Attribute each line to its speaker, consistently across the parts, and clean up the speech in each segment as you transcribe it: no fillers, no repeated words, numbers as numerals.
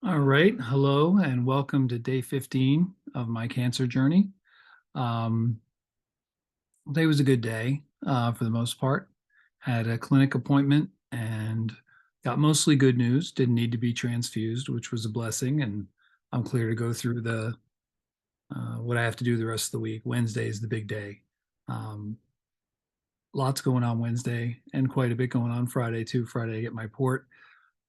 Speaker 1: All right. Hello and welcome to day 15 of my cancer journey. Um, Today was a good day for the most part. Had a clinic appointment and got mostly good news. Didn't need to be transfused, which was a blessing. And I'm clear to go through the what I have to do the rest of the week. Wednesday is the big day. Um, Lots going on Wednesday and quite a bit going on Friday too. Friday I get my port.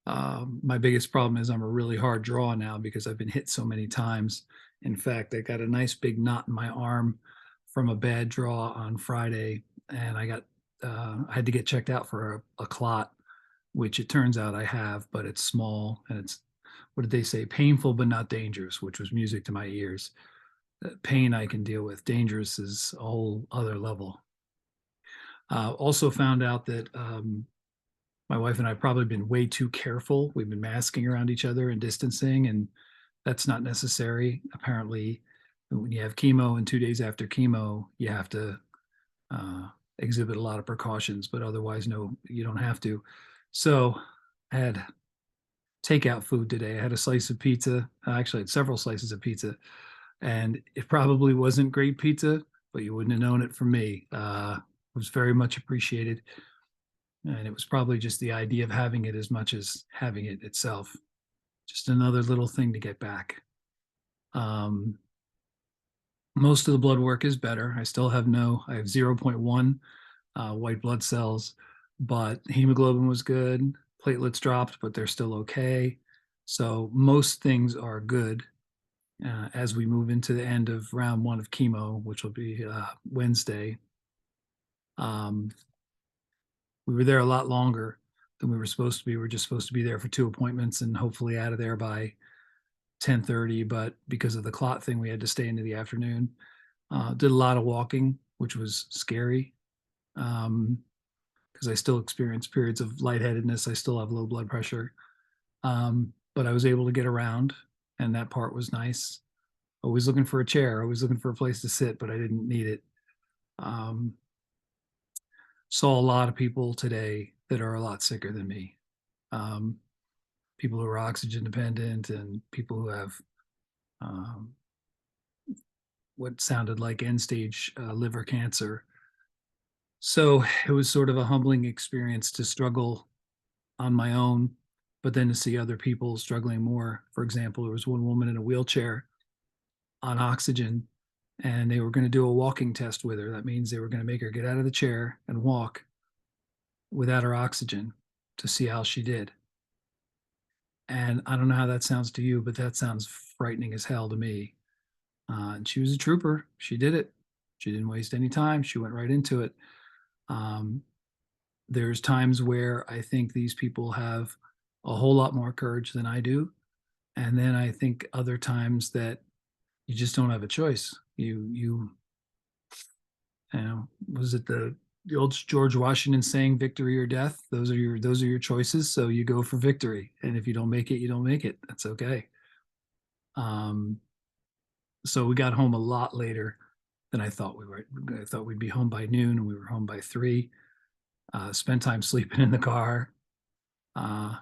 Speaker 1: My biggest problem is I'm a really hard draw now because I've been hit so many times. In fact, I got a nice big knot in my arm from a bad draw on Friday, and I had to get checked out for a clot, which it turns out I have, but it's small and it's, what did they say? Painful but not dangerous, which was music to my ears. Pain I can deal with. Dangerous is a whole other level. Also found out that my wife and I have probably been way too careful. We've been masking around each other and distancing, and that's not necessary. Apparently, when you have chemo and 2 days after chemo, you have to uh, exhibit a lot of precautions, but otherwise, no, you don't have to. So I had takeout food today. I had a slice of pizza. Actually, I had several slices of pizza, and it probably wasn't great pizza, but you wouldn't have known it from me. It was very much appreciated. And it was probably just the idea of having it as much as having it itself. Just another little thing to get back. Um, Most of the blood work is better. I have zero point 0.1 white blood cells, but hemoglobin was good. Platelets dropped, but they're still okay. So most things are good as we move into the end of round one of chemo, which will be Wednesday. Um, we were there a lot longer than we were supposed to be. We were just supposed to be there for 2 appointments and hopefully out of there by 10:30. But because of the clot thing, we had to stay into the afternoon. Did a lot of walking, which was scary because I still experience periods of lightheadedness. I still have low blood pressure, but I was able to get around, and that part was nice. Always looking for a chair, always looking for a place to sit, but I didn't need it. Um, Saw a lot of people today that are a lot sicker than me. Um, People who are oxygen dependent and people who have um, what sounded like end stage liver cancer. So it was sort of a humbling experience to struggle on my own, but then to see other people struggling more. For example, there was one woman in a wheelchair on oxygen, and they were going to do a walking test with her. That means they were going to make her get out of the chair and walk without her oxygen to see how she did. And I don't know how that sounds to you, but that sounds frightening as hell to me. And she was a trooper. She did it. She didn't waste any time. She went right into it. Um, there's times where I think these people have a whole lot more courage than I do. And then I think other times that you just don't have a choice. You know, was it the old George Washington saying, "Victory or death"? Those are your choices. So you go for victory. And if you don't make it, you don't make it. That's okay. Um, so we got home a lot later than I thought we were. I thought we'd be home by noon, and we were home by 3. Spent time sleeping in the car. Uh,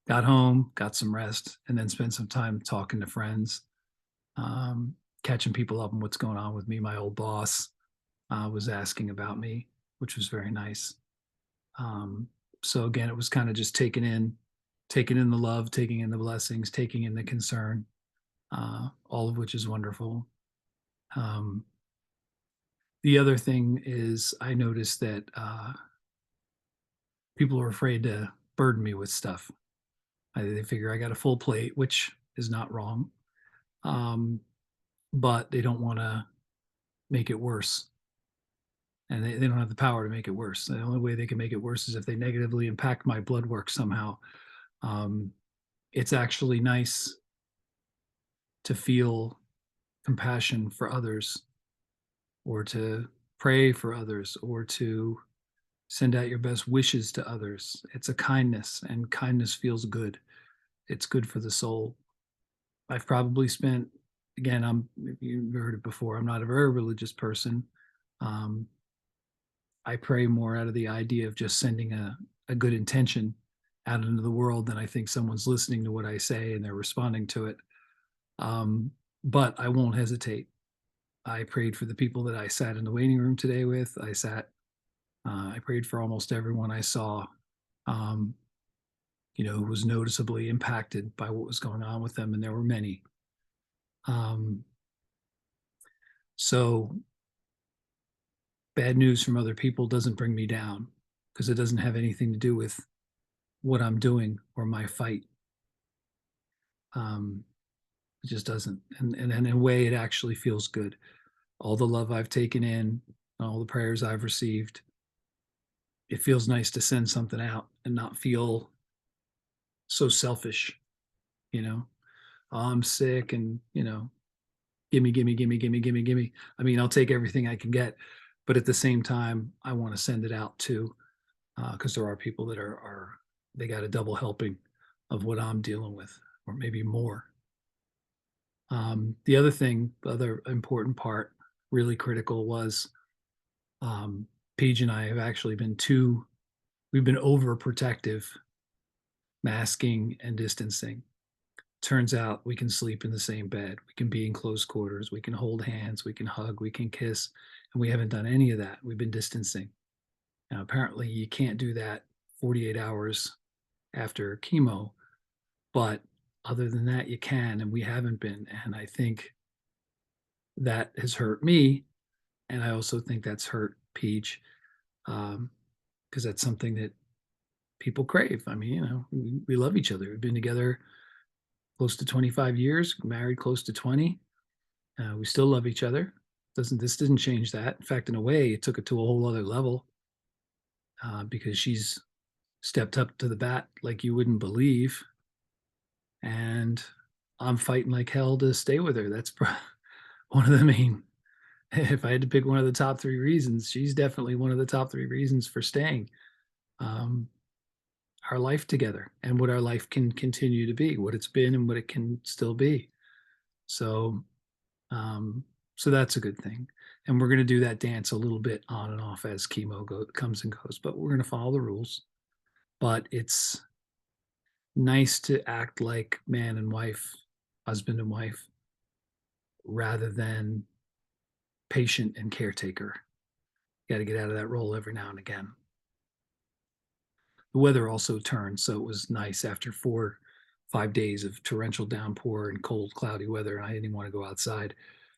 Speaker 1: got home, got some rest, and then spent some time talking to friends, um, catching people up on what's going on with me. My old boss was asking about me, which was very nice. Um, so again, it was kind of just taking in the love, taking in the blessings, taking in the concern, all of which is wonderful. Um, the other thing is, I noticed that people are afraid to burden me with stuff. They figure I got a full plate, which is not wrong, um, but they don't want to make it worse. And they don't have the power to make it worse. The only way they can make it worse is if they negatively impact my blood work somehow. Um, it's actually nice to feel compassion for others or to pray for others or to send out your best wishes to others. It's a kindness, and kindness feels good. It's good for the soul. I've probably spent, again, you've heard it before, I'm not a very religious person. Um, I pray more out of the idea of just sending a good intention out into the world than I think someone's listening to what I say and they're responding to it. Um, but I won't hesitate. I prayed for the people that I sat in the waiting room today with. I prayed for almost everyone I saw, um, who was noticeably impacted by what was going on with them, and there were many. Um, so bad news from other people doesn't bring me down because it doesn't have anything to do with what I'm doing or my fight. Um, it just doesn't. And in a way, it actually feels good. All the love I've taken in, all the prayers I've received, it feels nice to send something out and not feel so selfish, you know. Oh, I'm sick and, gimme, gimme, gimme, gimme, gimme, gimme. I mean, I'll take everything I can get, but at the same time, I want to send it out too, because there are people that are they got a double helping of what I'm dealing with, or maybe more. The other important part, really critical, was um, Paige and I have actually we've been overprotective, masking and distancing. Turns out we can sleep in the same bed. We can be in close quarters. We can hold hands. We can hug. We can kiss. And we haven't done any of that. We've been distancing. Now, apparently, you can't do that 48 hours after chemo, but other than that, you can. And we haven't been. And I think that has hurt me. And I also think that's hurt Peach, because that's something that people crave. I mean, we love each other. We've been together close to 25 years, married close to 20. We still love each other. This didn't change that. In fact, in a way, it took it to a whole other level, because she's stepped up to the bat like you wouldn't believe, and I'm fighting like hell to stay with her. That's one of the main. If I had to pick one of the top three reasons, she's definitely one of the top three reasons for staying. Um, our life together and what our life can continue to be, what it's been and what it can still be. So Um, so that's a good thing. And we're going to do that dance a little bit on and off as comes and goes, but we're going to follow the rules. But it's nice to act like man and wife, husband and wife, rather than patient and caretaker. Got to get out of that role every now and again. The weather also turned, so it was nice after 5 days of torrential downpour and cold, cloudy weather, and I didn't even want to go outside.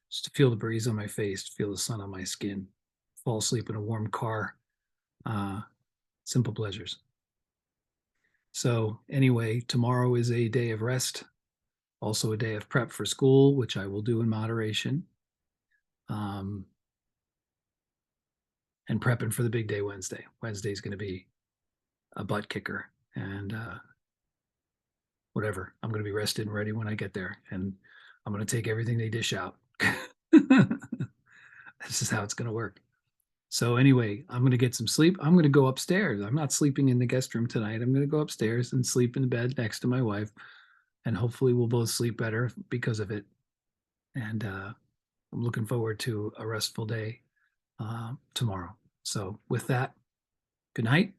Speaker 1: Just to feel the breeze on my face, to feel the sun on my skin, fall asleep in a warm car. Uh, Simple pleasures. So, anyway, tomorrow is a day of rest, also a day of prep for school, which I will do in moderation, um, and prepping for the big day Wednesday. Wednesday is going to be a butt kicker, and whatever. I'm going to be rested and ready when I get there, and I'm going to take everything they dish out. This is how it's going to work. So anyway, I'm going to get some sleep. I'm going to go upstairs. I'm not sleeping in the guest room tonight. I'm going to go upstairs and sleep in the bed next to my wife, and hopefully we'll both sleep better because of it. And I'm looking forward to a restful day tomorrow. So with that, good night,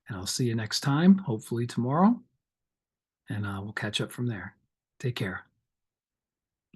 Speaker 1: and I'll see you next time, hopefully tomorrow, and we'll catch up from there. Take care.